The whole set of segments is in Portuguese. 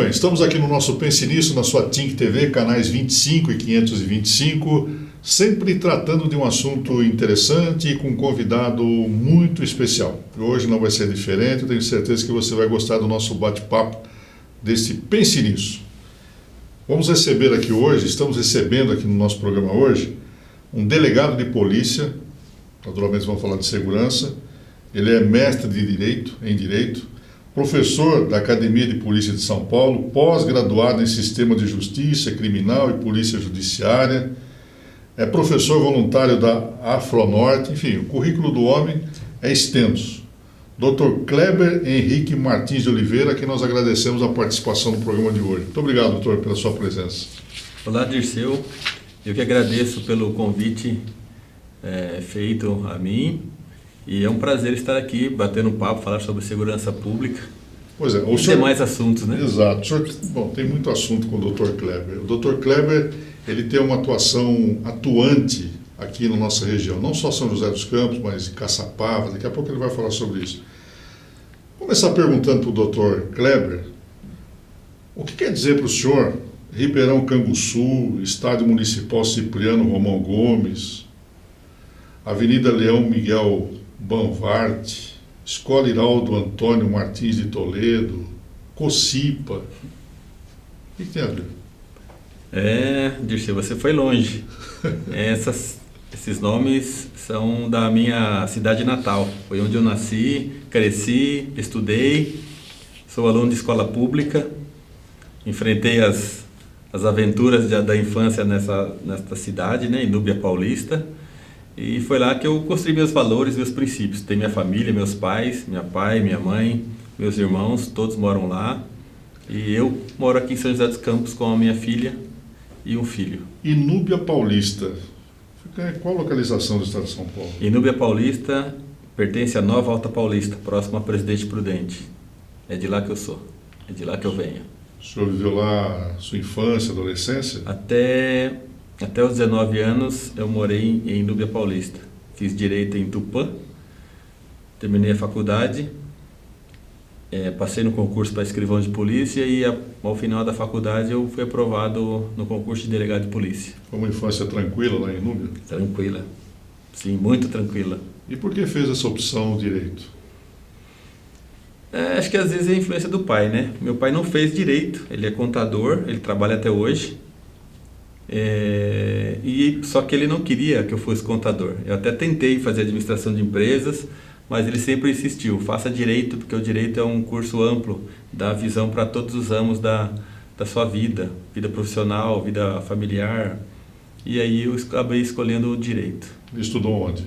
bem, estamos aqui no nosso Pense Nisso, na sua Think TV, canais 25 e 525, sempre tratando de um assunto interessante e com um convidado muito especial. Hoje não vai ser diferente, eu tenho certeza que você vai gostar do nosso bate-papo, desse Pense Nisso. Estamos recebendo aqui no nosso programa hoje, um delegado de polícia, naturalmente vamos falar de segurança, ele é mestre em Direito, professor da Academia de Polícia de São Paulo, pós-graduado em Sistema de Justiça Criminal e Polícia Judiciária, é professor voluntário da Afronorte, enfim, o currículo do homem é extenso. Dr. Kleber Henrique Martins de Oliveira, a quem nós agradecemos a participação no programa de hoje. Muito obrigado, doutor, pela sua presença. Olá, Dirceu. Eu que agradeço pelo convite feito a mim. E é um prazer estar aqui, batendo um papo, falar sobre segurança pública. Pois é. E demais assuntos, né? Exato. Bom, tem muito assunto com o Dr. Kleber. O Dr. Kleber, ele tem uma atuação atuante aqui na nossa região. Não só São José dos Campos, mas em Caçapava. Daqui a pouco ele vai falar sobre isso. Vou começar perguntando para o Dr. Kleber, o que quer dizer para o senhor Ribeirão Canguçu, Estádio Municipal Cipriano Romão Gomes, Avenida Leão Miguel Banvart, Escola Iraldo Antônio Martins de Toledo, Cocipa? O que tem a ver? Dirceu, você foi longe. Esses nomes são da minha cidade natal. Foi onde eu nasci, cresci, estudei, sou aluno de escola pública, enfrentei as aventuras da infância nesta cidade, né, em Núbia Paulista. E foi lá que eu construí meus valores, meus princípios. Tem minha família, meus pais, minha mãe, meus irmãos, todos moram lá. E eu moro aqui em São José dos Campos com a minha filha e um filho. Núbia Paulista, fica em qual localização do estado de São Paulo? Núbia Paulista pertence à Nova Alta Paulista, próximo a Presidente Prudente. É de lá que eu sou, é de lá que eu venho. O senhor viveu lá sua infância, adolescência? Até os 19 anos eu morei em Núbia Paulista. Fiz Direito em Tupã, terminei a faculdade, passei no concurso para escrivão de polícia e ao final da faculdade eu fui aprovado no concurso de delegado de polícia. Foi uma infância tranquila lá em Núbia? Tranquila, sim, muito tranquila. E por que fez essa opção Direito? Acho que às vezes é a influência do pai, né? Meu pai não fez Direito, ele é contador, ele trabalha até hoje. Só que ele não queria que eu fosse contador. Eu até tentei fazer administração de empresas, mas ele sempre insistiu, faça Direito, porque o Direito é um curso amplo, dá visão para todos os ramos da sua vida profissional, vida familiar. E aí eu acabei escolhendo o Direito. Estudou onde?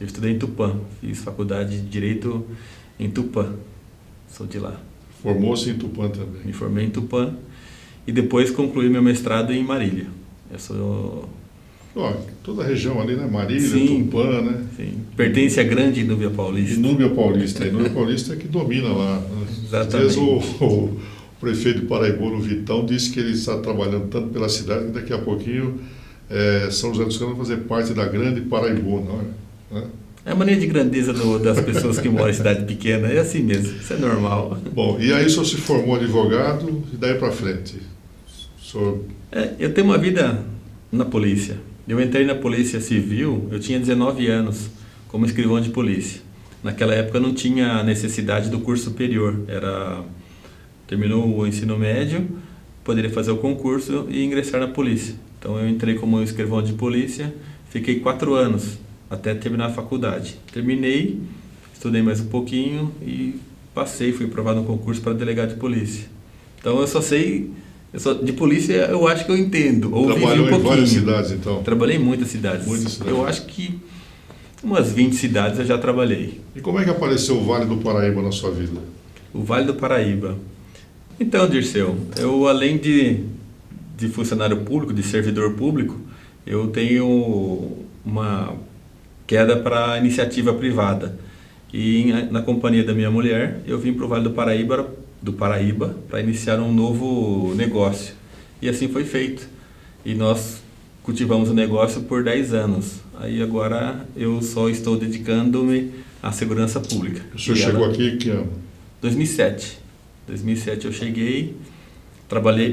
Eu estudei em Tupã, fiz faculdade de Direito em Tupã, sou de lá. Formou-se em Tupã também? Me formei em Tupã e depois concluí meu mestrado em Marília. Eu sou... toda a região ali, né? Marília, sim, Tupã, né? Sim. Pertence à grande Núbia Paulista. Núbia Paulista. E Núbia Paulista é que domina lá. Né? Exatamente. Às vezes o prefeito de Paraibano, Vitão, disse que ele está trabalhando tanto pela cidade que daqui a pouquinho São José dos Campos vai fazer parte da grande Paraibano, né? É a mania de grandeza das pessoas que moram em cidade pequena, é assim mesmo, isso é normal. Bom, e aí o senhor se formou advogado e daí para frente? Eu tenho uma vida na polícia. Eu entrei na Polícia Civil, eu tinha 19 anos, como escrivão de polícia. Naquela época não tinha necessidade do curso superior. Terminou o ensino médio, poderia fazer o concurso e ingressar na polícia. Então eu entrei como escrivão de polícia, fiquei 4 anos até terminar a faculdade. Terminei, estudei mais um pouquinho e passei, fui aprovado no concurso para delegado de polícia. Então de polícia eu acho que eu entendo. Trabalhou em várias cidades, então? Trabalhei em muitas cidades. Eu acho que umas 20 cidades eu já trabalhei. E como é que apareceu o Vale do Paraíba na sua vida? O Vale do Paraíba. Então, Dirceu, eu além de funcionário público, de servidor público, eu tenho uma queda para iniciativa privada. E na companhia da minha mulher, eu vim para o Vale do Paraíba para iniciar um novo negócio. E assim foi feito. E nós cultivamos o negócio por 10 anos. Aí agora eu só estou dedicando-me à segurança pública. O senhor chegou aqui que ano? 2007. 2007 eu cheguei trabalhei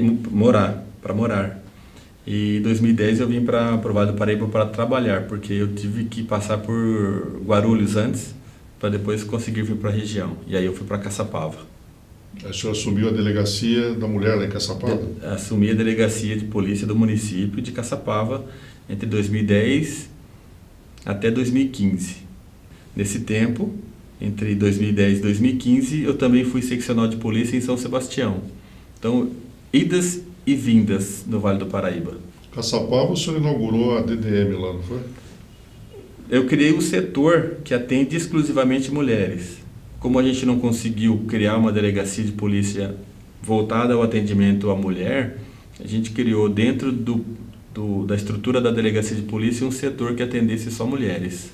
para morar. E em 2010 eu vim para o Vale do Paraíba para trabalhar, porque eu tive que passar por Guarulhos antes, para depois conseguir vir para a região. E aí eu fui para Caçapava. O senhor assumiu a delegacia da mulher lá em Caçapava? Assumi a delegacia de polícia do município de Caçapava entre 2010 até 2015. Nesse tempo, entre 2010 e 2015, eu também fui seccional de polícia em São Sebastião. Então, idas e vindas no Vale do Paraíba. Caçapava, o senhor inaugurou a DDM lá, não foi? Eu criei um setor que atende exclusivamente mulheres. Como a gente não conseguiu criar uma delegacia de polícia voltada ao atendimento à mulher, a gente criou dentro da estrutura da delegacia de polícia um setor que atendesse só mulheres.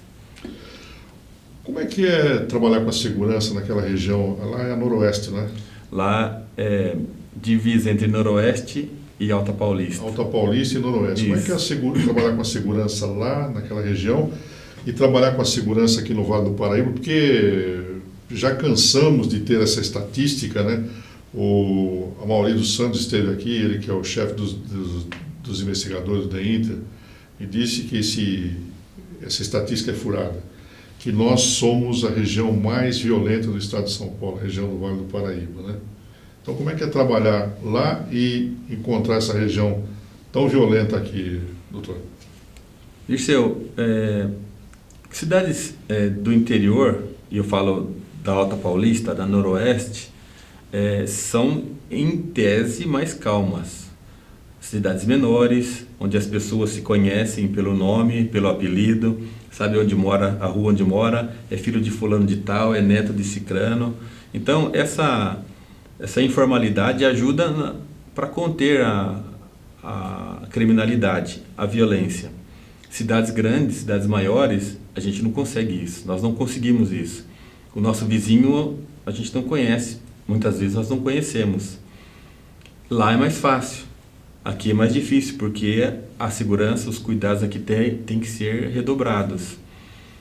Como é que é trabalhar com a segurança naquela região? Lá é a Noroeste, né? Lá é divisa entre Noroeste e Alta Paulista. Alta Paulista e Noroeste. Isso. Como é que é trabalhar com a segurança lá naquela região e trabalhar com a segurança aqui no Vale do Paraíba? Porque já cansamos de ter essa estatística, né? O Amaury dos Santos esteve aqui, ele que é o chefe dos investigadores da Inter, e disse que essa estatística é furada, que nós somos a região mais violenta do estado de São Paulo, a região do Vale do Paraíba, né? Então, como é que é trabalhar lá e encontrar essa região tão violenta aqui, doutor? Dirceu, cidades do interior, e eu falo da Alta Paulista, da Noroeste, são, em tese, mais calmas. Cidades menores, onde as pessoas se conhecem pelo nome, pelo apelido, sabe onde mora, a rua onde mora, é filho de fulano de tal, é neto de cicrano. Então, essa informalidade ajuda para conter a criminalidade, a violência. Cidades grandes, cidades maiores, a gente não consegue isso, nós não conseguimos isso. O nosso vizinho a gente não conhece, muitas vezes nós não conhecemos. Lá é mais fácil, aqui é mais difícil, porque a segurança, os cuidados aqui tem que ser redobrados.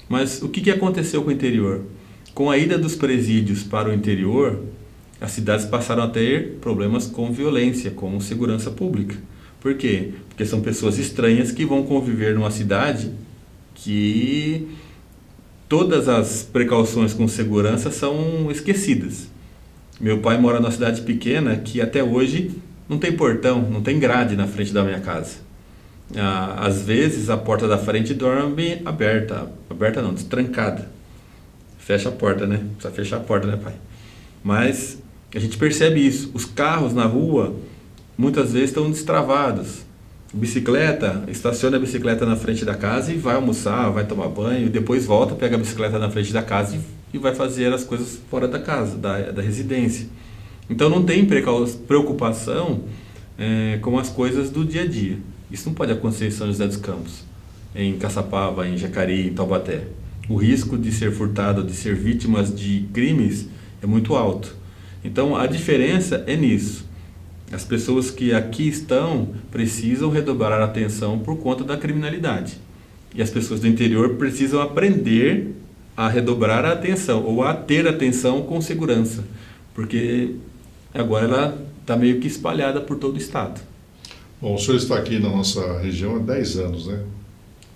Mas o que aconteceu com o interior? Com a ida dos presídios para o interior, as cidades passaram a ter problemas com violência, com segurança pública. Por quê? Porque são pessoas estranhas que vão conviver numa cidade que todas as precauções com segurança são esquecidas. Meu pai mora numa cidade pequena que até hoje não tem portão, não tem grade na frente da minha casa. Às vezes a porta da frente dorme aberta não, destrancada. Fecha a porta, né? Precisa fechar a porta, né, pai? Mas a gente percebe isso. Os carros na rua muitas vezes estão destravados. Bicicleta, estaciona a bicicleta na frente da casa e vai almoçar, vai tomar banho, depois volta, pega a bicicleta na frente da casa e vai fazer as coisas fora da casa, da residência. Então não tem preocupação com as coisas do dia a dia. Isso não pode acontecer em São José dos Campos, em Caçapava, em Jacareí, em Taubaté. O risco de ser furtado, de ser vítimas de crimes é muito alto. Então a diferença é nisso. As pessoas que aqui estão precisam redobrar a atenção por conta da criminalidade. E as pessoas do interior precisam aprender a redobrar a atenção, ou a ter atenção com segurança. Porque agora ela está meio que espalhada por todo o estado. Bom, o senhor está aqui na nossa região há 10 anos, né?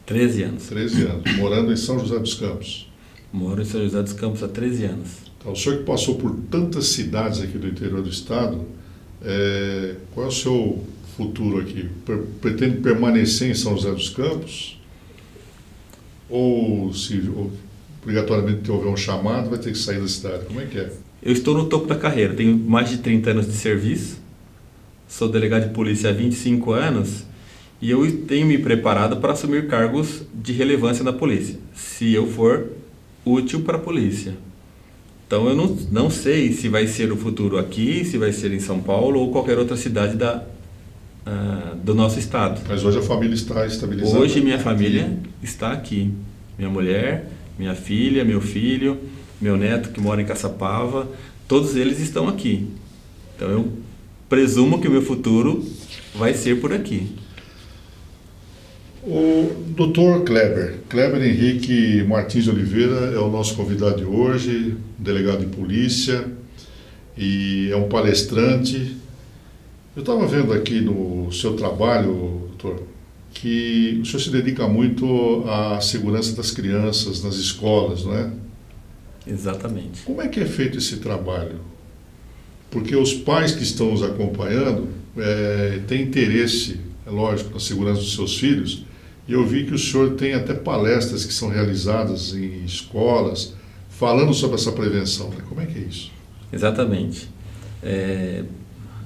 13 anos. 13 anos, morando em São José dos Campos. Moro em São José dos Campos há 13 anos. Então, o senhor que passou por tantas cidades aqui do interior do estado, qual é o seu futuro aqui? Pretende permanecer em São José dos Campos? Ou se obrigatoriamente houver um chamado, vai ter que sair da cidade? Como é que é? Eu estou no topo da carreira, tenho mais de 30 anos de serviço, sou delegado de polícia há 25 anos e eu tenho me preparado para assumir cargos de relevância na polícia, se eu for útil para a polícia. Então eu não sei se vai ser o futuro aqui, se vai ser em São Paulo ou qualquer outra cidade do nosso estado. Mas hoje a família está estabilizada? Hoje minha família está aqui. Minha mulher, minha filha, meu filho, meu neto que mora em Caçapava, todos eles estão aqui. Então eu presumo que o meu futuro vai ser por aqui. O Dr. Kleber Henrique Martins de Oliveira é o nosso convidado de hoje, delegado de polícia, e é um palestrante, Eu estava vendo aqui no seu trabalho, doutor, que o senhor se dedica muito à segurança das crianças nas escolas, não é? Exatamente. Como é que é feito esse trabalho? Porque os pais que estão nos acompanhando têm interesse, é lógico, na segurança dos seus filhos, e eu vi que o senhor tem até palestras que são realizadas em escolas, falando sobre essa prevenção, né? Como é que é isso? Exatamente.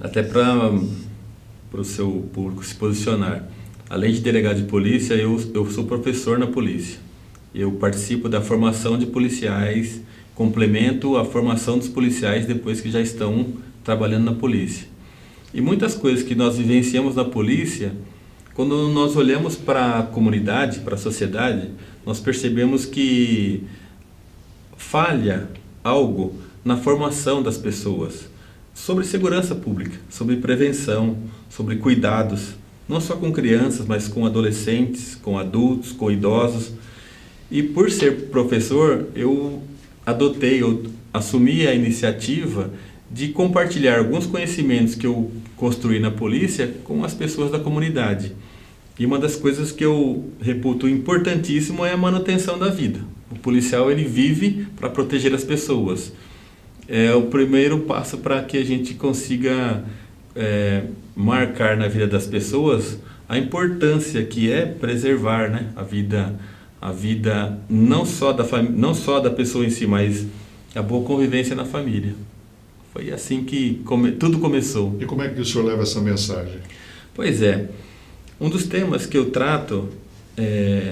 Até para o seu público se posicionar. Além de delegado de polícia, eu sou professor na polícia. Eu participo da formação de policiais, complemento a formação dos policiais depois que já estão trabalhando na polícia. E muitas coisas que nós vivenciamos na polícia, quando nós olhamos para a comunidade, para a sociedade, nós percebemos que falha algo na formação das pessoas sobre segurança pública, sobre prevenção, sobre cuidados, não só com crianças, mas com adolescentes, com adultos, com idosos. E por ser professor, eu assumi a iniciativa de compartilhar alguns conhecimentos que eu construí na polícia com as pessoas da comunidade. E uma das coisas que eu reputo importantíssimo é a manutenção da vida. O policial, ele vive para proteger as pessoas. É o primeiro passo para que a gente consiga marcar na vida das pessoas a importância que é preservar, né, a vida não só da pessoa em si, mas a boa convivência na família. Foi assim que tudo começou. E como é que o senhor leva essa mensagem? Pois é, um dos temas que eu trato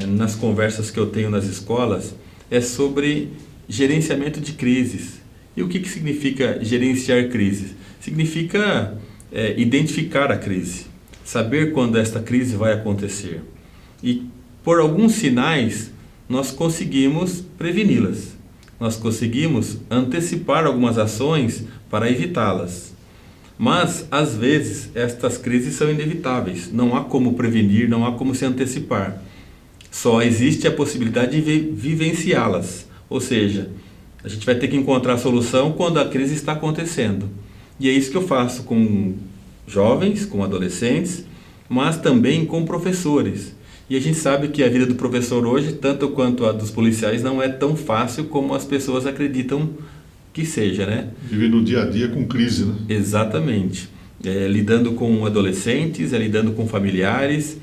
nas conversas que eu tenho nas escolas é sobre gerenciamento de crises. E o que significa gerenciar crises? Significa identificar a crise, saber quando esta crise vai acontecer. E por alguns sinais nós conseguimos preveni-las, nós conseguimos antecipar algumas ações para evitá-las. Mas, às vezes, estas crises são inevitáveis, não há como prevenir, não há como se antecipar. Só existe a possibilidade de vivenciá-las, ou seja, a gente vai ter que encontrar a solução quando a crise está acontecendo. E é isso que eu faço com jovens, com adolescentes, mas também com professores. E a gente sabe que a vida do professor hoje, tanto quanto a dos policiais, não é tão fácil como as pessoas acreditam que seja, né? Vive no dia a dia com crise, né? Exatamente. Lidando com adolescentes, lidando com familiares,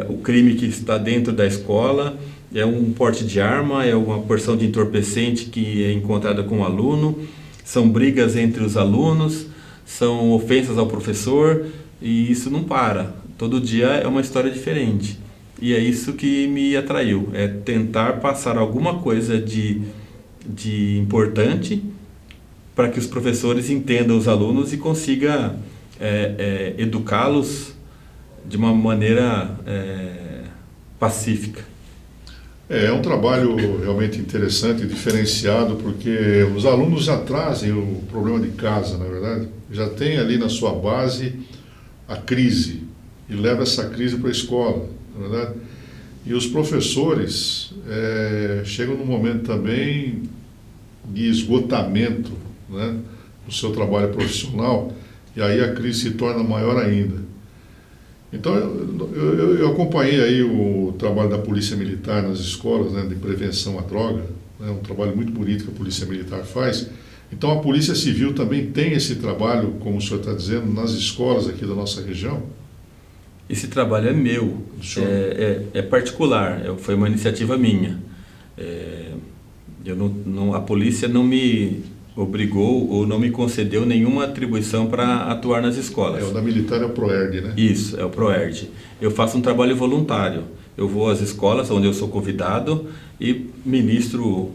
o crime que está dentro da escola, é um porte de arma, é uma porção de entorpecente que é encontrada com o aluno, são brigas entre os alunos, são ofensas ao professor, e isso não para. Todo dia é uma história diferente. E é isso que me atraiu, é tentar passar alguma coisa de importante para que os professores entendam os alunos e consigam educá-los de uma maneira pacífica. É um trabalho realmente interessante, diferenciado, porque os alunos já trazem o problema de casa, na verdade. Já tem ali na sua base a crise e leva essa crise para a escola, na verdade. E os professores chegam num momento também de esgotamento, né, no seu trabalho profissional, e aí a crise se torna maior ainda. Então, eu acompanhei aí o trabalho da Polícia Militar nas escolas, né, de prevenção à droga, né, um trabalho muito bonito que a Polícia Militar faz. Então, a Polícia Civil também tem esse trabalho, como o senhor está dizendo, nas escolas aqui da nossa região? Esse trabalho é meu, é particular, foi uma iniciativa minha. A polícia não me obrigou ou não me concedeu nenhuma atribuição para atuar nas escolas. O da militar é o PROERD, né? Isso, é o PROERD. Eu faço um trabalho voluntário. Eu vou às escolas onde eu sou convidado e ministro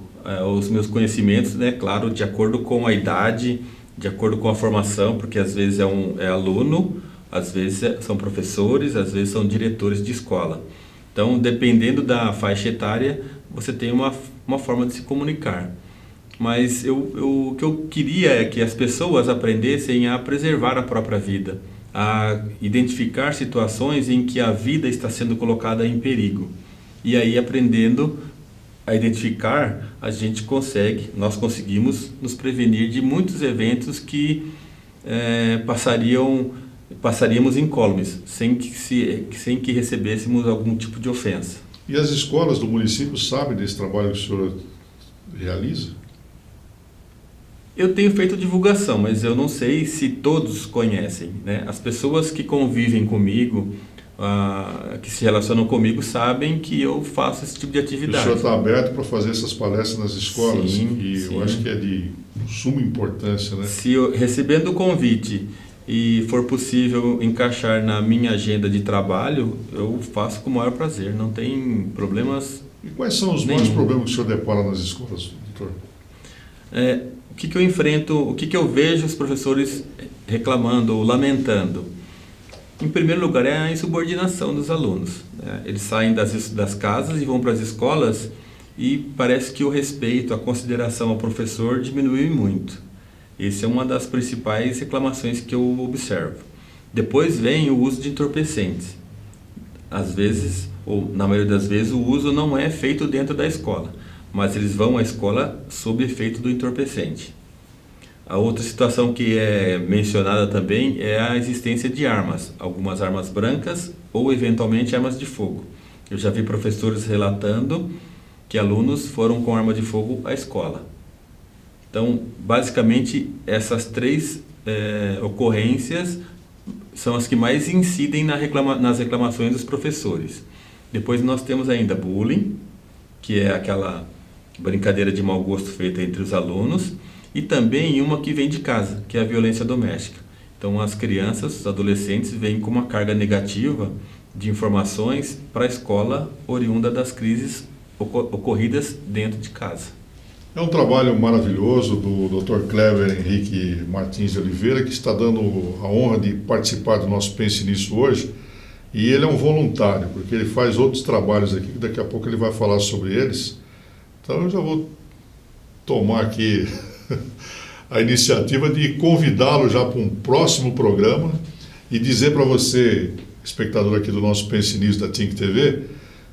os meus conhecimentos, né, claro, de acordo com a idade, de acordo com a formação, porque às vezes é aluno, às vezes são professores, às vezes são diretores de escola. Então, dependendo da faixa etária, você tem uma forma de se comunicar. Mas o que eu queria é que as pessoas aprendessem a preservar a própria vida, a identificar situações em que a vida está sendo colocada em perigo. E aí, aprendendo a identificar, nós conseguimos nos prevenir de muitos eventos que passariam passaríamos incólumes, sem que recebêssemos algum tipo de ofensa. E as escolas do município sabem desse trabalho que o senhor realiza? Eu tenho feito divulgação, mas eu não sei se todos conhecem, né? As pessoas que convivem comigo, que se relacionam comigo, sabem que eu faço esse tipo de atividade. O senhor está aberto para fazer essas palestras nas escolas? Sim, eu acho que é de suma importância, né? Se eu, recebendo o convite e for possível encaixar na minha agenda de trabalho, eu faço com o maior prazer, não tem problemas. E quais são os maiores problemas que o senhor depara nas escolas, doutor? O que eu enfrento, o que eu vejo os professores reclamando ou lamentando? Em primeiro lugar, é a insubordinação dos alunos, né? Eles saem das casas e vão para as escolas e parece que o respeito, a consideração ao professor diminui muito. Essa é uma das principais reclamações que eu observo. Depois vem o uso de entorpecentes. Às vezes, ou na maioria das vezes, o uso não é feito dentro da escola, mas eles vão à escola sob efeito do entorpecente. A outra situação que é mencionada também é a existência de armas, algumas armas brancas ou eventualmente armas de fogo. Eu já vi professores relatando que alunos foram com arma de fogo à escola. Então, basicamente, essas três ocorrências são as que mais incidem nas reclamações dos professores. Depois nós temos ainda bullying, que é aquela brincadeira de mau gosto feita entre os alunos, e também uma que vem de casa, que é a violência doméstica. Então, as crianças, os adolescentes, vêm com uma carga negativa de informações para a escola oriunda das crises ocorridas dentro de casa. É um trabalho maravilhoso do Dr. Kleber Henrique Martins de Oliveira, que está dando a honra de participar do nosso Pense Nisso hoje. E ele é um voluntário, porque ele faz outros trabalhos aqui, que daqui a pouco ele vai falar sobre eles. Então eu já vou tomar aqui a iniciativa de convidá-lo já para um próximo programa e dizer para você, espectador aqui do nosso Pense Nisso da Think TV,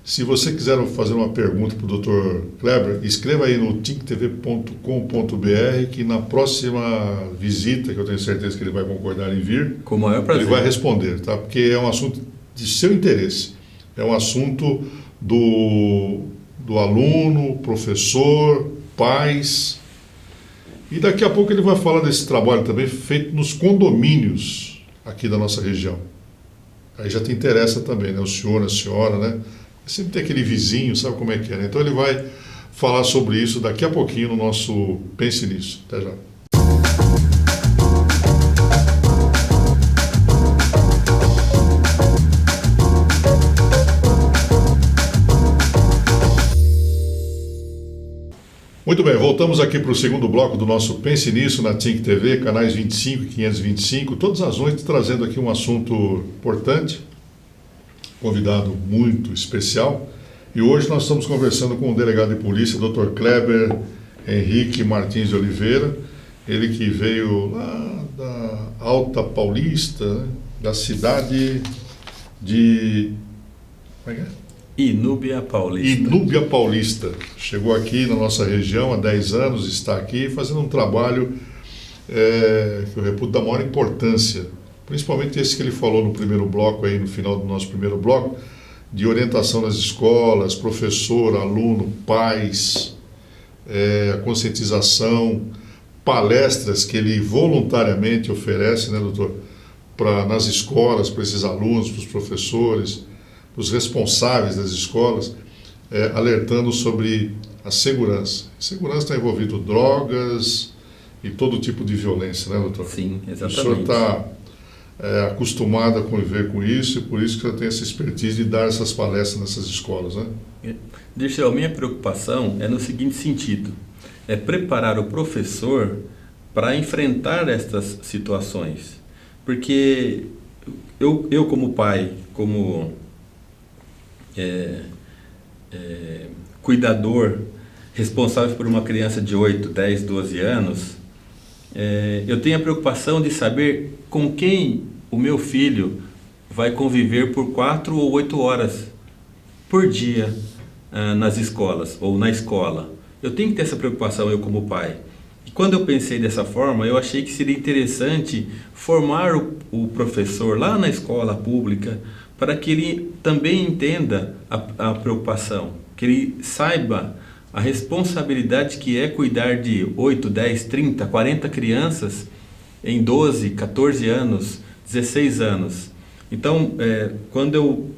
se você quiser fazer uma pergunta para o Dr. Kleber, escreva aí no thinktv.com.br, que na próxima visita, que eu tenho certeza que ele vai concordar em vir, com o maior prazer, ele vai responder, tá? Porque é um assunto de seu interesse, é um assunto do aluno, professor, pais, e daqui a pouco ele vai falar desse trabalho também feito nos condomínios aqui da nossa região. Aí já te interessa também, né? O senhor, a senhora, né? Sempre tem aquele vizinho, sabe como é que é, né? Então ele vai falar sobre isso daqui a pouquinho no nosso Pense Nisso. Até já. Muito bem, voltamos aqui para o segundo bloco do nosso Pense Nisso na Think TV, canais 25 e 525, todas as noites trazendo aqui um assunto importante, convidado muito especial. E hoje nós estamos conversando com o delegado de polícia, Dr. Kleber Henrique Martins de Oliveira, ele que veio lá da Alta Paulista, né? Da cidade de... Como é que é? Inúbia Paulista. Inúbia Paulista. Chegou aqui na nossa região há 10 anos, está aqui fazendo um trabalho que eu reputo da maior importância, principalmente esse que ele falou no primeiro bloco, aí no final do nosso primeiro bloco, de orientação nas escolas, professor, aluno, pais, a conscientização, palestras que ele voluntariamente oferece, né, doutor, nas escolas, para esses alunos, para os professores, para os responsáveis das escolas, alertando sobre a segurança. Segurança está envolvido drogas e todo tipo de violência, né, doutor? Sim, exatamente. O senhor está acostumado a conviver com isso e por isso que você tem essa expertise de dar essas palestras nessas escolas, né? Dirceu, a minha preocupação é no seguinte sentido, é preparar o professor para enfrentar estas situações, porque eu como pai, como cuidador, responsável por uma criança de 8, 10, 12 anos, eu tenho a preocupação de saber com quem o meu filho vai conviver por 4 ou 8 horas por dia nas escolas ou na escola. Eu tenho que ter essa preocupação, eu como pai. E quando eu pensei dessa forma, eu achei que seria interessante formar o professor lá na escola pública para que ele também entenda a preocupação, que ele saiba a responsabilidade que é cuidar de 8, 10, 30, 40 crianças em 12, 14 anos, 16 anos. Então, quando eu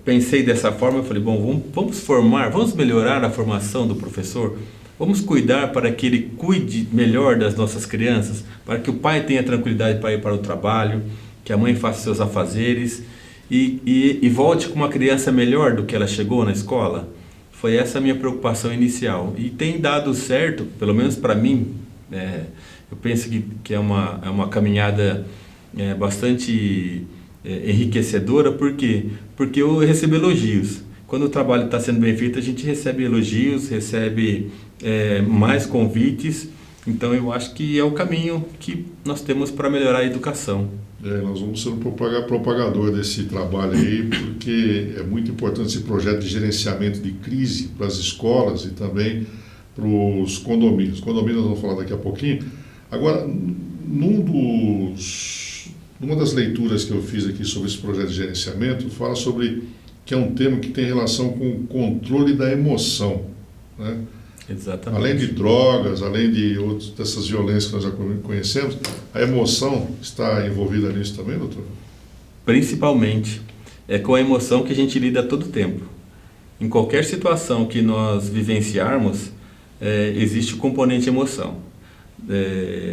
pensei dessa forma, eu falei, bom, vamos melhorar a formação do professor, vamos cuidar para que ele cuide melhor das nossas crianças, para que o pai tenha tranquilidade para ir para o trabalho, que a mãe faça seus afazeres e volte com uma criança melhor do que ela chegou na escola. Foi essa a minha preocupação inicial. E tem dado certo, pelo menos para mim, eu penso que é uma caminhada bastante enriquecedora. Por quê? Porque eu recebo elogios. Quando o trabalho está sendo bem feito, a gente recebe elogios, recebe mais convites. Então eu acho que é o caminho que nós temos para melhorar a educação. Nós vamos ser um propagador desse trabalho aí, porque é muito importante esse projeto de gerenciamento de crise para as escolas e também para os condomínios. Condomínios nós vamos falar daqui a pouquinho. Agora, numa das leituras que eu fiz aqui sobre esse projeto de gerenciamento, fala sobre que é um tema que tem relação com o controle da emoção, né? Exatamente. Além de drogas, além de dessas violências que nós já conhecemos, a emoção está envolvida nisso também, doutor? Principalmente. É com a emoção que a gente lida todo o tempo. Em qualquer situação que nós vivenciarmos, existe o componente emoção.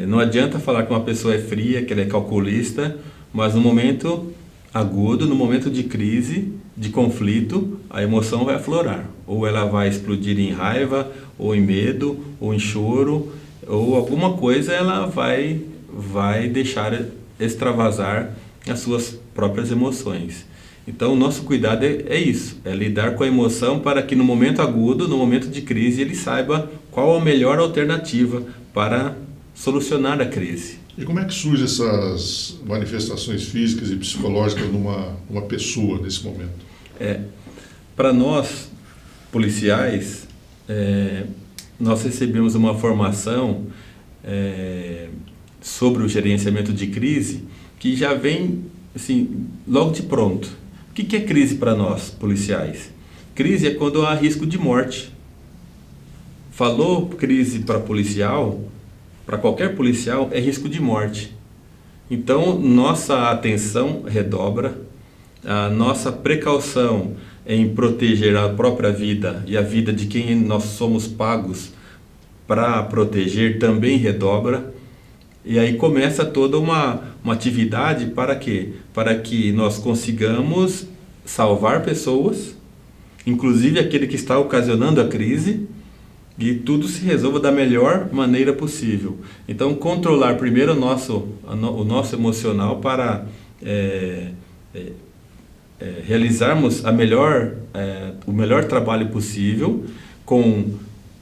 Não adianta falar que uma pessoa é fria, que ela é calculista, mas no momento agudo, no momento de crise, de conflito, a emoção vai aflorar. Ou ela vai explodir em raiva, ou em medo, ou em choro, ou alguma coisa ela vai deixar extravasar as suas próprias emoções. Então o nosso cuidado é isso, é lidar com a emoção para que no momento agudo, no momento de crise, ele saiba qual a melhor alternativa para solucionar a crise. E como é que surgem essas manifestações físicas e psicológicas numa pessoa nesse momento? Para nós, policiais, nós recebemos uma formação sobre o gerenciamento de crise que já vem assim, logo de pronto. O que é crise para nós, policiais? Crise é quando há risco de morte. Falou crise para policial, para qualquer policial, é risco de morte. Então, nossa atenção redobra, a nossa precaução em proteger a própria vida e a vida de quem nós somos pagos para proteger também redobra. E aí começa toda uma atividade para quê? Para que nós consigamos salvar pessoas, inclusive aquele que está ocasionando a crise, e tudo se resolva da melhor maneira possível. Então, controlar primeiro o nosso emocional para realizarmos o melhor trabalho possível, com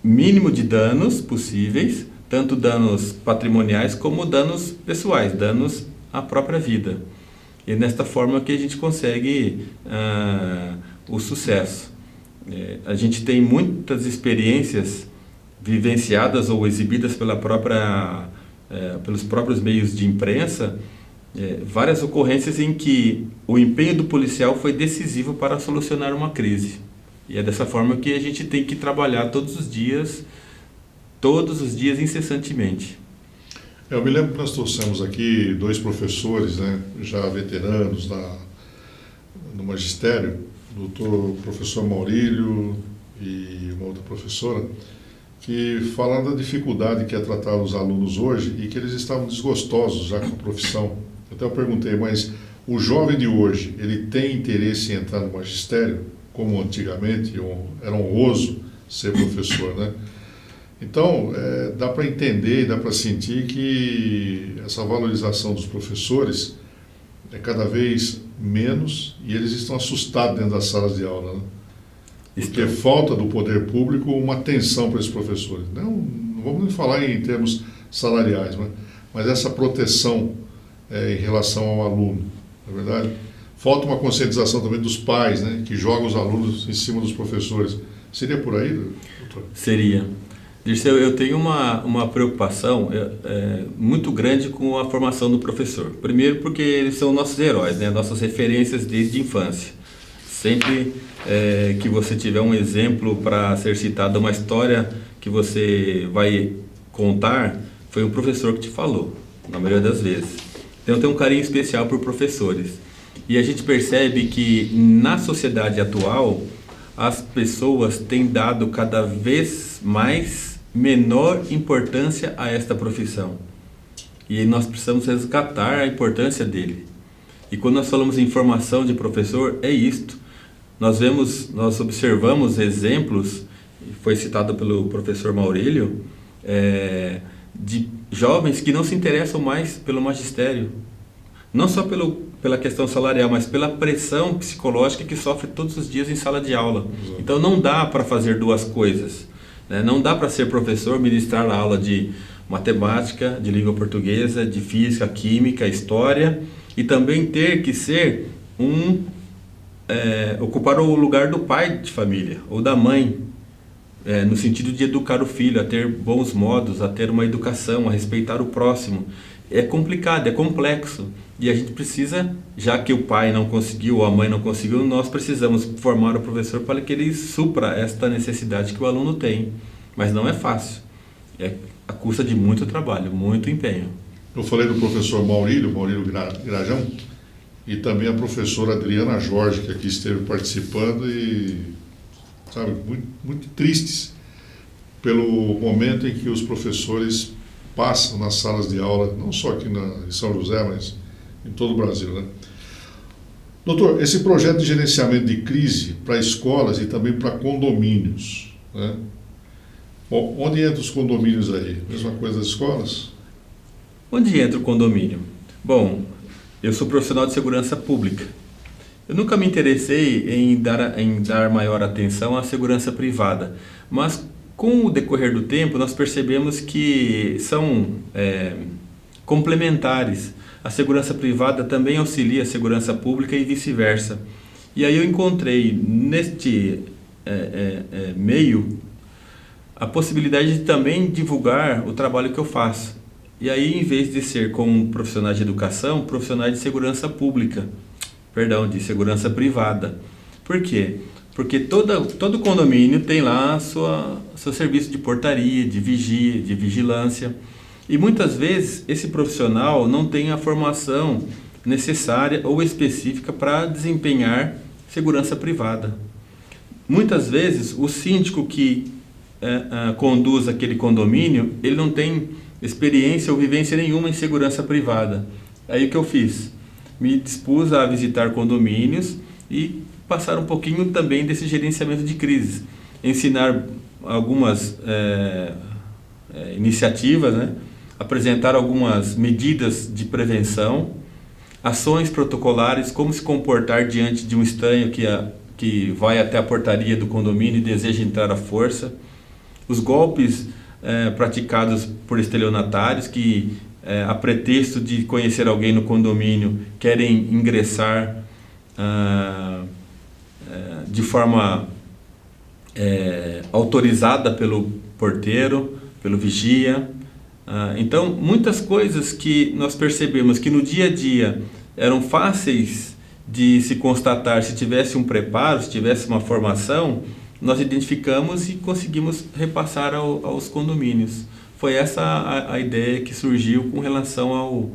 mínimo de danos possíveis, tanto danos patrimoniais como danos pessoais, danos à própria vida. E é desta forma que a gente consegue o sucesso. A gente tem muitas experiências vivenciadas ou exibidas pelos próprios meios de imprensa, várias ocorrências em que o empenho do policial foi decisivo para solucionar uma crise. E é dessa forma que a gente tem que trabalhar todos os dias incessantemente. Eu me lembro que nós trouxemos aqui 2 professores, né, já veteranos no magistério, o professor Maurílio e uma outra professora, que falaram da dificuldade que é tratar os alunos hoje e que eles estavam desgostosos já com a profissão. Até eu perguntei, mas o jovem de hoje, ele tem interesse em entrar no magistério, como antigamente era honroso ser professor, né? Então, dá para entender e dá para sentir que essa valorização dos professores é cada vez menos e eles estão assustados dentro das salas de aula, né? Porque falta do poder público uma atenção para esses professores. Não vamos nem falar em termos salariais, mas essa proteção em relação ao aluno, não é verdade? Falta uma conscientização também dos pais, né, que jogam os alunos em cima dos professores. Seria por aí, doutor? Seria. Dirceu, eu tenho uma preocupação muito grande com a formação do professor. Primeiro porque eles são nossos heróis, né? Nossas referências desde a infância. Sempre que você tiver um exemplo para ser citado, uma história que você vai contar, foi um professor que te falou, na maioria das vezes. Então eu tenho um carinho especial por professores. E a gente percebe que na sociedade atual, as pessoas têm dado cada vez mais menor importância a esta profissão. E nós precisamos resgatar a importância dele. E quando nós falamos em formação de professor, é isto. Nós observamos exemplos, foi citado pelo professor Maurílio, de jovens que não se interessam mais pelo magistério. Não só pela questão salarial, mas pela pressão psicológica que sofre todos os dias em sala de aula. Então não dá para fazer duas coisas, né? Não dá para ser professor, ministrar a aula de matemática, de língua portuguesa, de física, química, história, e também ter que ser ocupar o lugar do pai de família ou da mãe, no sentido de educar o filho a ter bons modos, a ter uma educação, a respeitar o próximo. É complicado, é complexo, e a gente precisa, já que o pai não conseguiu ou a mãe não conseguiu, nós precisamos formar o professor para que ele supra esta necessidade que o aluno tem. Mas não é fácil, é a custa de muito trabalho, muito empenho. Eu falei do professor Maurílio Grajão, e também a professora Adriana Jorge, que aqui esteve participando, e sabe, muito, muito tristes pelo momento em que os professores passam nas salas de aula, não só aqui em São José, mas em todo o Brasil, né? Doutor, esse projeto de gerenciamento de crise para escolas e também para condomínios, né? Bom, onde entra os condomínios aí? Mesma coisa das escolas? Onde entra o condomínio? Bom, eu sou profissional de segurança pública. Eu nunca me interessei em dar maior atenção à segurança privada, mas com o decorrer do tempo nós percebemos que são complementares. A segurança privada também auxilia a segurança pública e vice-versa. E aí eu encontrei neste meio a possibilidade de também divulgar o trabalho que eu faço. E aí, em vez de ser como profissionais de educação, profissionais de segurança pública, de segurança privada. Por quê? Porque todo condomínio tem lá seu serviço de portaria, de vigia, de vigilância. E muitas vezes esse profissional não tem a formação necessária ou específica para desempenhar segurança privada. Muitas vezes o síndico que conduz aquele condomínio, ele não tem experiência ou vivência nenhuma em segurança privada. Aí o que eu fiz? Me dispus a visitar condomínios e passar um pouquinho também desse gerenciamento de crises. Ensinar algumas iniciativas, né? Apresentar algumas medidas de prevenção, ações protocolares, como se comportar diante de um estranho que vai até a portaria do condomínio e deseja entrar à força, os golpes praticados por estelionatários que, a pretexto de conhecer alguém no condomínio, querem ingressar de forma autorizada pelo porteiro, pelo vigia. Então, muitas coisas que nós percebemos que no dia a dia eram fáceis de se constatar se tivesse um preparo, se tivesse uma formação, nós identificamos e conseguimos repassar aos condomínios. Foi essa a ideia que surgiu com relação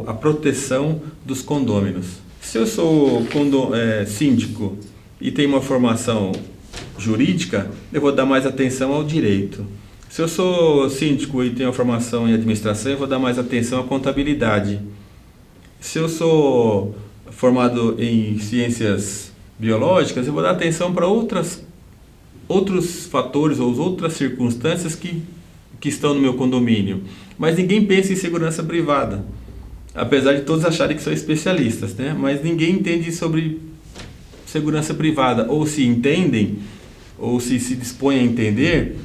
à proteção dos condôminos. Se eu sou síndico e tenho uma formação jurídica, eu vou dar mais atenção ao direito. Se eu sou síndico e tenho uma formação em administração, eu vou dar mais atenção à contabilidade. Se eu sou formado em ciências biológicas, eu vou dar atenção para outros fatores ou outras circunstâncias que estão no meu condomínio. Mas ninguém pensa em segurança privada, apesar de todos acharem que são especialistas, né? Mas ninguém entende sobre segurança privada, ou se entendem, ou se dispõem a entender,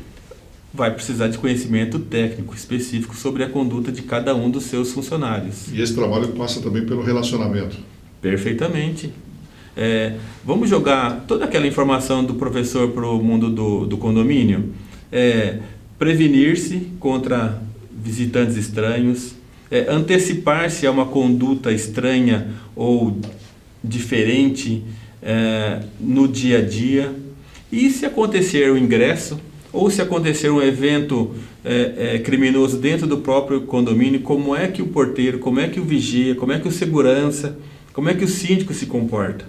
vai precisar de conhecimento técnico específico sobre a conduta de cada um dos seus funcionários. E esse trabalho passa também pelo relacionamento. Perfeitamente. Vamos jogar toda aquela informação do professor para o mundo do condomínio. prevenir-se contra visitantes estranhos, antecipar-se a uma conduta estranha ou diferente no dia a dia. E se acontecer o ingresso, ou se acontecer um evento criminoso dentro do próprio condomínio, como é que o porteiro, como é que o vigia, como é que o segurança, como é que o síndico se comporta.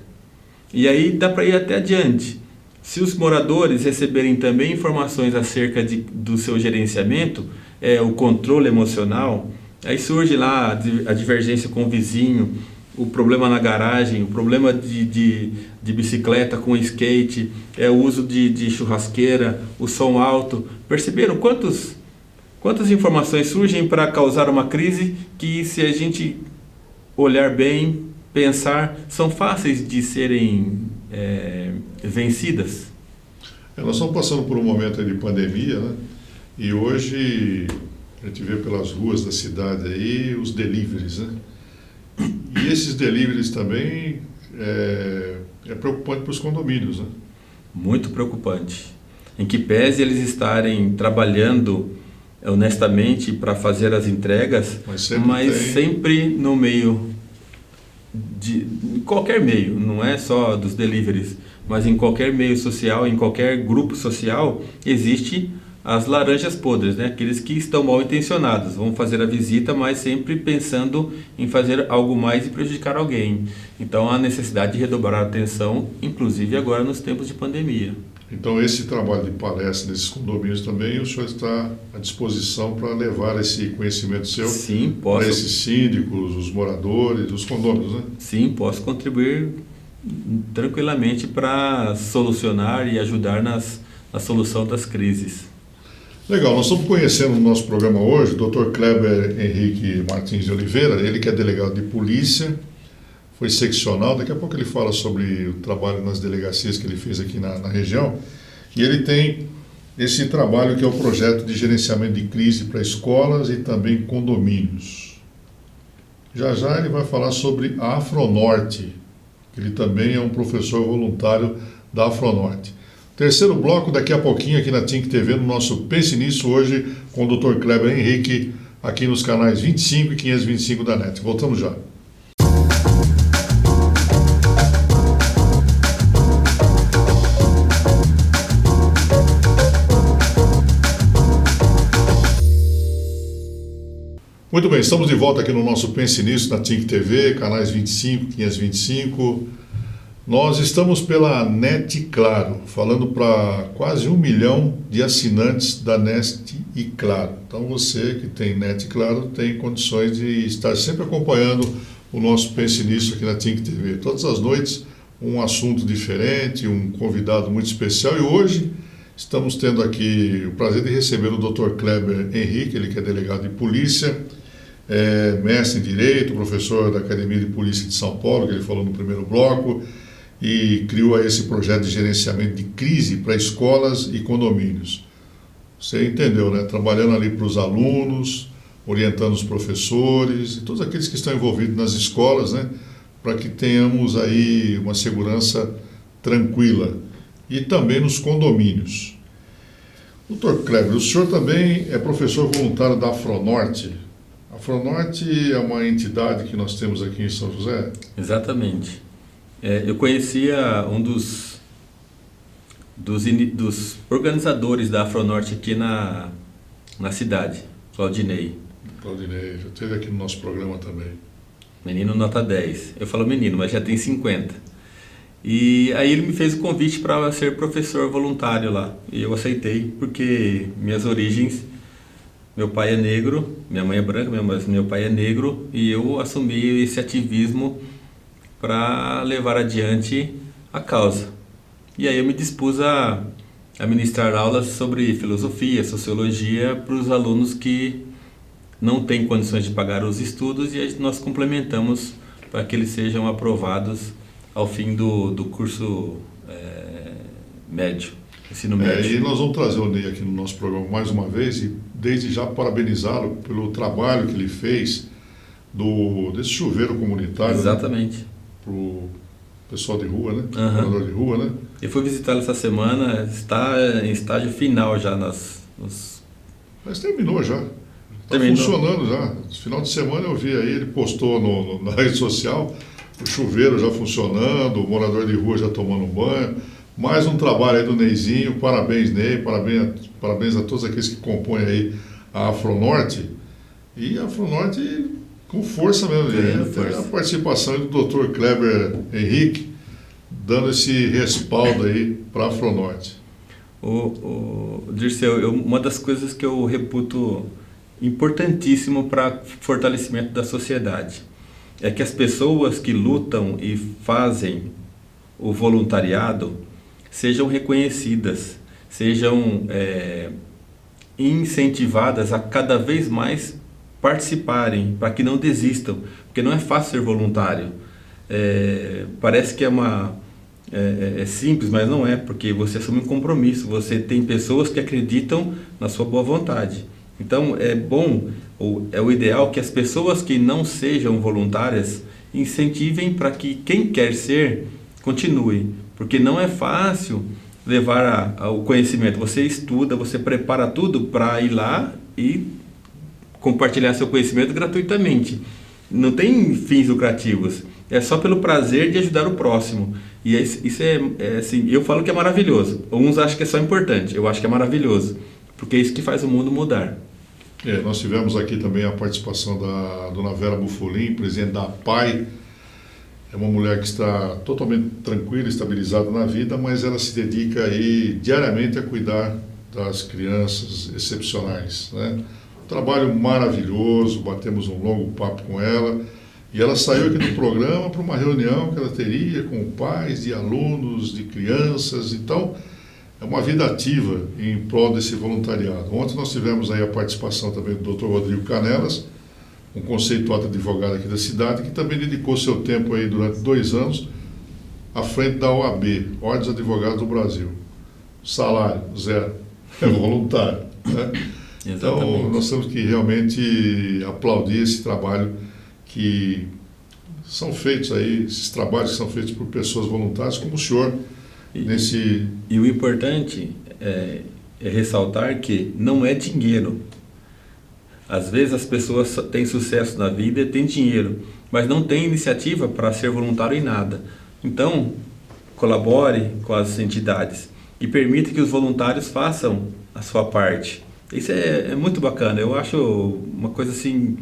E aí dá para ir até adiante. Se os moradores receberem também informações acerca do seu gerenciamento, o controle emocional, aí surge lá a divergência com o vizinho, o problema na garagem, o problema de bicicleta com skate, o uso de churrasqueira, o som alto. Perceberam quantas informações surgem para causar uma crise que, se a gente olhar bem, pensar, são fáceis de serem vencidas? Nós estamos passando por um momento de pandemia, né? E hoje a gente vê pelas ruas da cidade aí os deliveries, né? E esses deliveries também é preocupante para os condomínios, né? Muito preocupante. Em que pese eles estarem trabalhando honestamente para fazer as entregas, mas sempre no meio em qualquer meio, não é só dos deliveries, mas em qualquer meio social, em qualquer grupo social, existe as laranjas podres, né? Aqueles que estão mal intencionados, vão fazer a visita, mas sempre pensando em fazer algo mais e prejudicar alguém. Então há necessidade de redobrar a atenção, inclusive agora nos tempos de pandemia. Então esse trabalho de palestra nesses condomínios também, o senhor está à disposição para levar esse conhecimento seu? Sim, posso. Para esses síndicos, os moradores, os condôminos, né? Sim, posso contribuir tranquilamente para solucionar e ajudar na solução das crises. Legal, nós estamos conhecendo no nosso programa hoje o Dr. Kleber Henrique Martins de Oliveira, ele que é delegado de polícia, foi seccional, daqui a pouco ele fala sobre o trabalho nas delegacias que ele fez aqui na região, e ele tem esse trabalho que é o projeto de gerenciamento de crise para escolas e também condomínios. Já já ele vai falar sobre a Afronorte, ele também é um professor voluntário da Afronorte. Terceiro bloco, daqui a pouquinho, aqui na TINC TV, no nosso Pense Nisso, hoje com o Dr. Kleber Henrique, aqui nos canais 25 e 525 da NET. Voltamos já. Muito bem, estamos de volta aqui no nosso Pense Nisso, na TINC TV, canais 25, 525. Nós estamos pela NET Claro, falando para quase 1 milhão de assinantes da NET e Claro. Então você que tem NET Claro tem condições de estar sempre acompanhando o nosso Pense Nisso aqui na TINC TV. Todas as noites um assunto diferente, um convidado muito especial, e hoje estamos tendo aqui o prazer de receber o Dr. Kleber Henrique, ele que é delegado de polícia, mestre em Direito, professor da Academia de Polícia de São Paulo, que ele falou no primeiro bloco, e criou esse projeto de gerenciamento de crise para escolas e condomínios. Você entendeu, né? Trabalhando ali para os alunos, orientando os professores e todos aqueles que estão envolvidos nas escolas, né? Para que tenhamos aí uma segurança tranquila. E também nos condomínios. Doutor Kleber, o senhor também é professor voluntário da Afronorte. A Afronorte é uma entidade que nós temos aqui em São José? Exatamente. Eu conhecia um dos organizadores da Afronorte aqui na cidade, Claudinei. Claudinei, já esteve aqui no nosso programa também. Menino nota 10. Eu falo menino, mas já tem 50. E aí ele me fez o convite para ser professor voluntário lá. E eu aceitei, porque minhas origens, meu pai é negro, minha mãe é branca, mas meu pai é negro, e eu assumi esse ativismo para levar adiante a causa. E aí eu me dispus a ministrar aulas sobre filosofia, sociologia para os alunos que não têm condições de pagar os estudos, e nós complementamos para que eles sejam aprovados ao fim do curso médio, ensino médio. E nós vamos trazer o Ney aqui no nosso programa mais uma vez, e desde já parabenizá-lo pelo trabalho que ele fez desse chuveiro comunitário. Exatamente. Né? Para o pessoal de rua, né? Uhum. Morador de rua, né? Eu fui visitá-lo essa semana, está em estágio final já nos Mas terminou já. Está Terminou. funcionando já. No final de semana eu vi aí, ele postou na rede social, o chuveiro já funcionando, o morador de rua já tomando banho. Mais um trabalho aí do Neizinho. Parabéns, Ney. Parabéns a todos aqueles que compõem aí a Afronorte. E a Afronorte com força mesmo. Tem a participação do Dr. Kleber Henrique, dando esse respaldo aí para a Afronorte. Dirceu, uma das coisas que eu reputo importantíssimo para fortalecimento da sociedade é que as pessoas que lutam e fazem o voluntariado sejam reconhecidas, sejam incentivadas a cada vez mais participarem, para que não desistam, porque não é fácil ser voluntário. Parece que é simples, mas não é, porque você assume um compromisso, você tem pessoas que acreditam na sua boa vontade. Então é bom, ou é o ideal que as pessoas que não sejam voluntárias incentivem para que quem quer ser continue, porque não é fácil levar ao conhecimento. Você estuda, você prepara tudo para ir lá e compartilhar seu conhecimento gratuitamente. Não tem fins lucrativos, é só pelo prazer de ajudar o próximo. E isso é assim, eu falo que é maravilhoso. Uns acham que é só importante, eu acho que é maravilhoso, porque é isso que faz o mundo mudar. Nós tivemos aqui também a participação da dona Vera Bufolin, presidente da APAI. É uma mulher que está totalmente tranquila, estabilizada na vida, mas ela se dedica aí diariamente a cuidar das crianças excepcionais, né? Um trabalho maravilhoso, batemos um longo papo com ela. E ela saiu aqui do programa para uma reunião que ela teria com pais de alunos, de crianças. Então, é uma vida ativa em prol desse voluntariado. Ontem nós tivemos aí a participação também do Dr. Rodrigo Canelas, um conceituado advogado aqui da cidade, que também dedicou seu tempo aí durante 2 anos à frente da OAB, Ordem dos Advogados do Brasil. Salário, 0. É voluntário, né? Então, nós temos que realmente aplaudir esse trabalho que são feitos aí, esses trabalhos que são feitos por pessoas voluntárias, como o senhor, E o importante é ressaltar que não é dinheiro. Às vezes as pessoas têm sucesso na vida e têm dinheiro, mas não têm iniciativa para ser voluntário em nada. Então, colabore com as entidades e permita que os voluntários façam a sua parte. Isso é muito bacana. Eu acho uma coisa assim,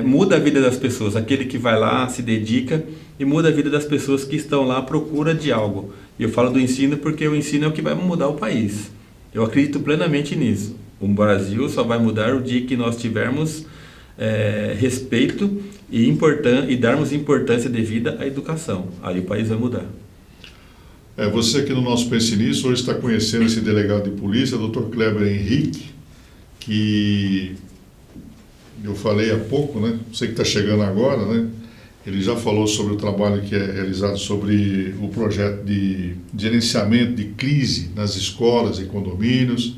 muda a vida das pessoas. Aquele que vai lá, se dedica, e muda a vida das pessoas que estão lá à procura de algo. E eu falo do ensino porque o ensino é o que vai mudar o país. Eu acredito plenamente nisso. O Brasil só vai mudar o dia que nós tivermos respeito e darmos importância devida à educação. Aí o país vai mudar. Você aqui no nosso Pense Nisso hoje está conhecendo esse delegado de polícia, Dr. Kleber Henrique, que eu falei há pouco, né? Você que está chegando agora, né? Ele já falou sobre o trabalho que é realizado sobre o projeto de gerenciamento de crise nas escolas e condomínios.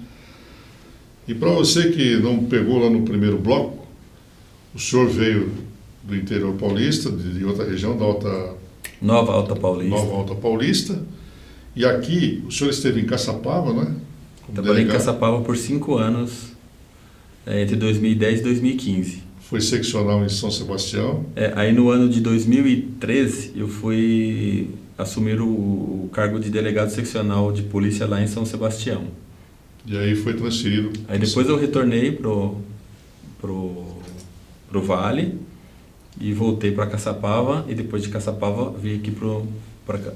E para você que não pegou lá no primeiro bloco, o senhor veio do interior paulista, de outra região, Nova Alta Paulista. Nova Alta Paulista. E aqui, o senhor esteve em Caçapava, né? Trabalhei em Caçapava por 5 anos, entre 2010 e 2015. Foi seccional em São Sebastião. Aí no ano de 2013 eu fui assumir o cargo de delegado seccional de polícia lá em São Sebastião. E aí foi transferido. Aí depois eu retornei pro Vale e voltei para Caçapava, e depois de Caçapava vim aqui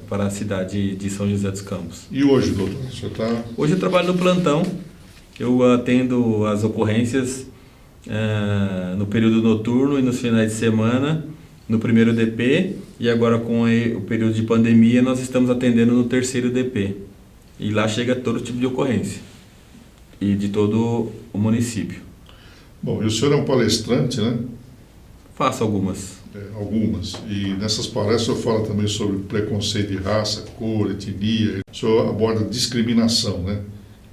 para a cidade de São José dos Campos. E hoje, doutor? O senhor tá... Hoje eu trabalho no plantão. Eu atendo as ocorrências no período noturno e nos finais de semana, no primeiro DP, e agora com o período de pandemia nós estamos atendendo no terceiro DP. E lá chega todo tipo de ocorrência, e de todo o município. Bom, e o senhor é um palestrante, né? Faço algumas. Algumas. E nessas palestras o senhor fala também sobre preconceito de raça, cor, etnia. O senhor aborda discriminação, né?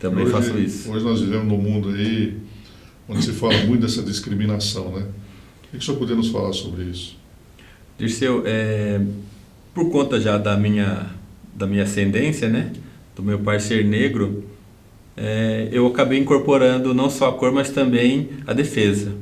Também faço isso. Hoje nós vivemos num mundo aí onde se fala muito dessa discriminação, né? O que o senhor poderia nos falar sobre isso? Dirceu, por conta já da minha ascendência, né? Do meu pai ser negro, eu acabei incorporando não só a cor, mas também a defesa.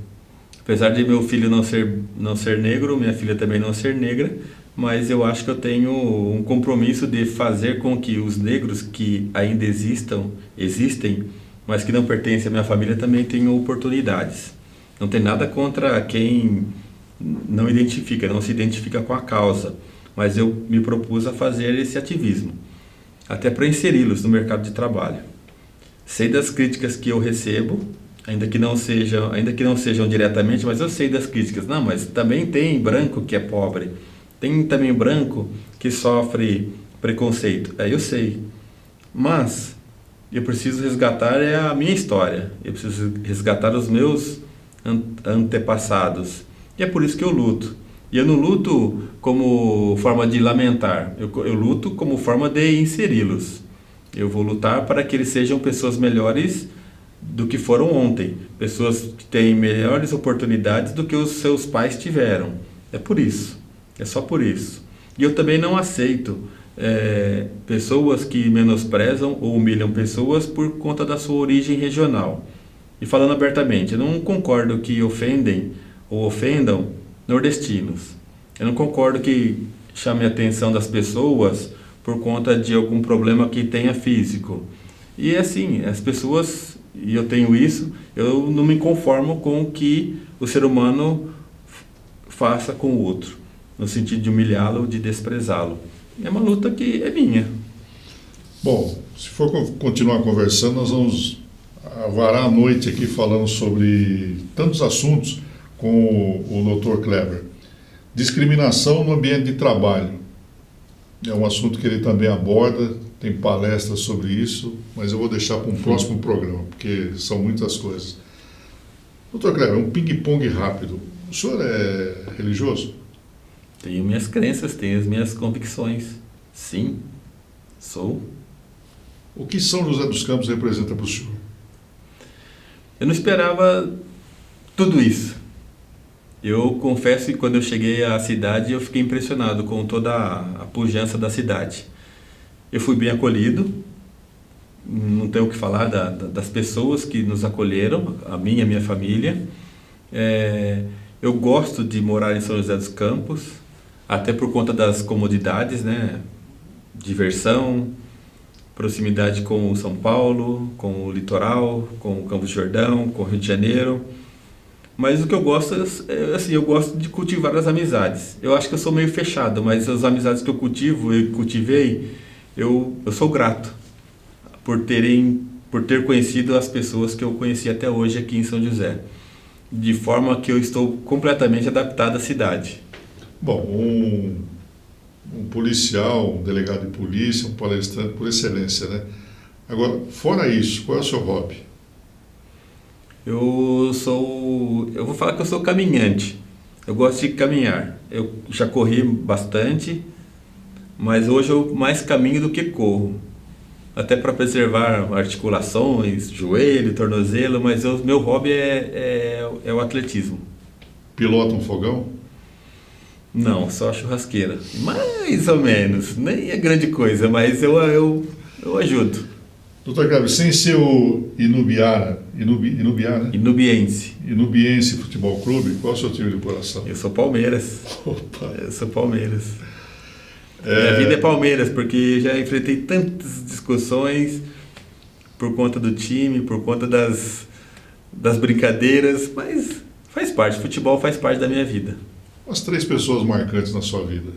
Apesar de meu filho não ser negro, minha filha também não ser negra, mas eu acho que eu tenho um compromisso de fazer com que os negros que ainda existem, mas que não pertencem à minha família, também tenham oportunidades. Não tem nada contra quem não se identifica com a causa, mas eu me propus a fazer esse ativismo, até para inseri-los no mercado de trabalho. Sei das críticas que eu recebo, ainda que não sejam diretamente, mas eu sei das críticas. Não, mas também tem branco que é pobre, tem também branco que sofre preconceito. Eu sei, mas eu preciso resgatar a minha história, eu preciso resgatar os meus antepassados, e é por isso que eu luto. E eu não luto como forma de lamentar, eu luto como forma de inseri-los. Eu vou lutar para que eles sejam pessoas melhores do que foram ontem, pessoas que têm melhores oportunidades do que os seus pais tiveram. É por isso, é só por isso. E eu também não aceito pessoas que menosprezam ou humilham pessoas por conta da sua origem regional. E falando abertamente, eu não concordo que ofendem ou ofendam nordestinos. Eu não concordo que chame a atenção das pessoas por conta de algum problema que tenha físico. E assim, as pessoas, e eu tenho isso, eu não me conformo com o que o ser humano faça com o outro, no sentido de humilhá-lo ou de desprezá-lo. É uma luta que é minha. Bom, se for continuar conversando, nós vamos varar a noite aqui falando sobre tantos assuntos com o Dr. Kleber. Discriminação no ambiente de trabalho. É um assunto que ele também aborda, tem palestras sobre isso, mas eu vou deixar para um próximo programa, porque são muitas coisas. Dr. Kleber, um ping-pong rápido. O senhor é religioso? Tenho minhas crenças, tenho as minhas convicções. Sim, sou. O que São José dos Campos representa para o senhor? Eu não esperava tudo isso. Eu confesso que quando eu cheguei à cidade eu fiquei impressionado com toda a pujança da cidade. Eu fui bem acolhido, não tenho o que falar das pessoas que nos acolheram, a minha família. Eu gosto de morar em São José dos Campos, até por conta das comodidades, né? Diversão, proximidade com o São Paulo, com o litoral, com o Campos do Jordão, com o Rio de Janeiro. Mas o que eu gosto assim, eu gosto de cultivar as amizades. Eu acho que eu sou meio fechado, mas as amizades que eu cultivei, eu sou grato por ter conhecido as pessoas que eu conheci até hoje aqui em São José. De forma que eu estou completamente adaptado à cidade. Bom, um policial, um delegado de polícia, um palestrante por excelência, né? Agora, fora isso, qual é o seu hobby? Eu vou falar que eu sou caminhante. Eu gosto de caminhar. Eu já corri bastante, mas hoje eu mais caminho do que corro. Até para preservar articulações, joelho, tornozelo, mas meu hobby é o atletismo. Pilota um fogão? Não, só a churrasqueira. Mais ou menos. Nem é grande coisa, mas eu ajudo. Doutor Kleber, sem ser o Inubiara, né? Inubiense Futebol Clube, qual é o seu time de coração? Eu sou Palmeiras. Opa! Eu sou Palmeiras. Minha vida é Palmeiras, porque já enfrentei tantas discussões por conta do time, por conta das brincadeiras, mas faz parte, futebol faz parte da minha vida. As 3 pessoas marcantes na sua vida?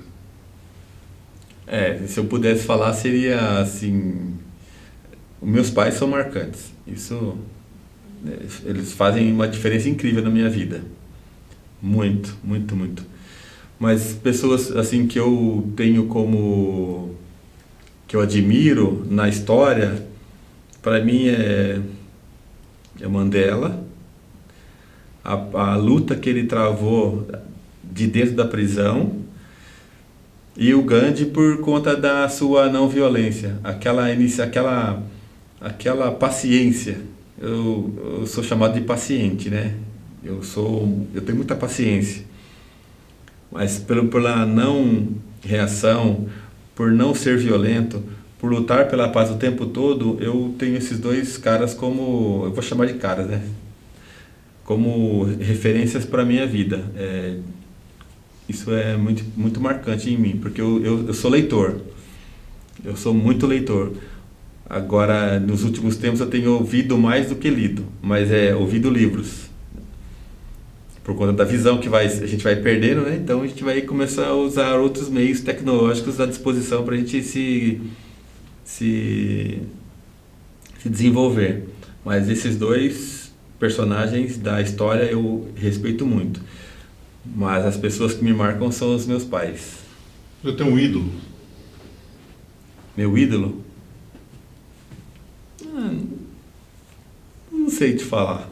Se eu pudesse falar, seria assim... Os meus pais são marcantes. Isso, eles fazem uma diferença incrível na minha vida. Muito, muito, muito. Mas pessoas assim que eu tenho que eu admiro na história, para mim é Mandela, a luta que ele travou de dentro da prisão, e o Gandhi por conta da sua não violência, aquela paciência. Eu sou chamado de paciente, né? Eu tenho muita paciência. Mas pela não reação, por não ser violento, por lutar pela paz o tempo todo, eu tenho esses dois caras como, eu vou chamar de caras, né? Como referências para a minha vida. Isso é muito, muito marcante em mim, porque eu sou leitor. Eu sou muito leitor. Agora, nos últimos tempos eu tenho ouvido mais do que lido, mas ouvido livros. Por conta da visão que a gente vai perdendo, né? Então a gente vai começar a usar outros meios tecnológicos à disposição para a gente se desenvolver. Mas esses dois personagens da história eu respeito muito. Mas as pessoas que me marcam são os meus pais. Eu tenho um ídolo. Meu ídolo? Não sei te falar.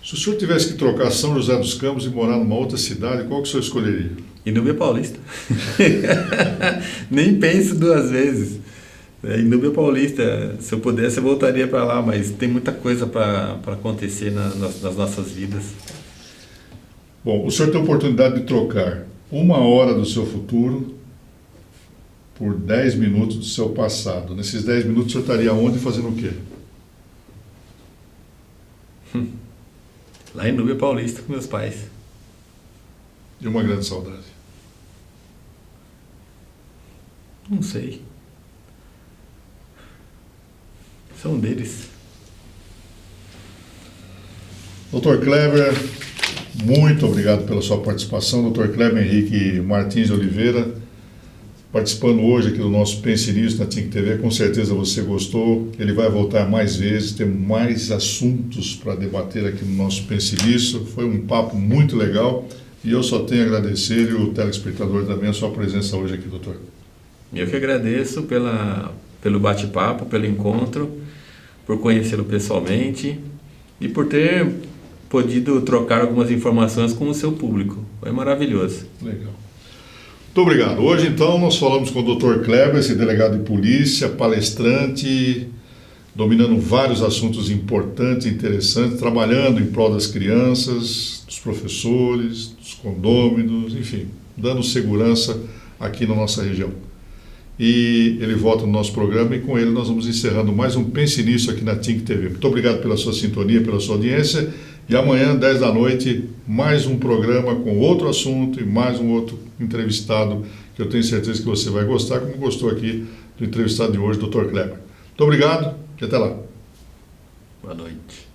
Se o senhor tivesse que trocar São José dos Campos e morar numa outra cidade, qual que o senhor escolheria? Inúbia Paulista. Nem penso duas vezes. Inúbia Paulista, se eu pudesse eu voltaria para lá, mas tem muita coisa para acontecer nas nossas vidas. Bom, o senhor tem a oportunidade de trocar 1 hora do seu futuro por 10 minutos do seu passado. Nesses 10 minutos o senhor estaria onde fazendo o quê? Lá em Inúbia Paulista com meus pais. De uma grande saudade. Não sei. São deles. Dr. Kleber, muito obrigado pela sua participação. Dr. Kleber Henrique Martins de Oliveira, participando hoje aqui do nosso Pense Nisso na TIC TV. Com certeza você gostou. Ele vai voltar mais vezes, tem mais assuntos para debater aqui no nosso Pense Nisso. Foi um papo muito legal e eu só tenho a agradecer, e o telespectador também, a sua presença hoje aqui, doutor. Eu que agradeço pelo bate-papo, pelo encontro, por conhecê-lo pessoalmente e por ter podido trocar algumas informações com o seu público. Foi maravilhoso. Legal. Muito obrigado. Hoje, então, nós falamos com o Dr. Kleber, esse delegado de polícia, palestrante, dominando vários assuntos importantes, interessantes, trabalhando em prol das crianças, dos professores, dos condôminos, enfim, dando segurança aqui na nossa região. E ele volta no nosso programa e com ele nós vamos encerrando mais um Pense Nisso aqui na TIC TV. Muito obrigado pela sua sintonia, pela sua audiência. E amanhã, 10 da noite, mais um programa com outro assunto e mais um outro entrevistado que eu tenho certeza que você vai gostar, como gostou aqui do entrevistado de hoje, Dr. Kleber. Muito obrigado e até lá. Boa noite.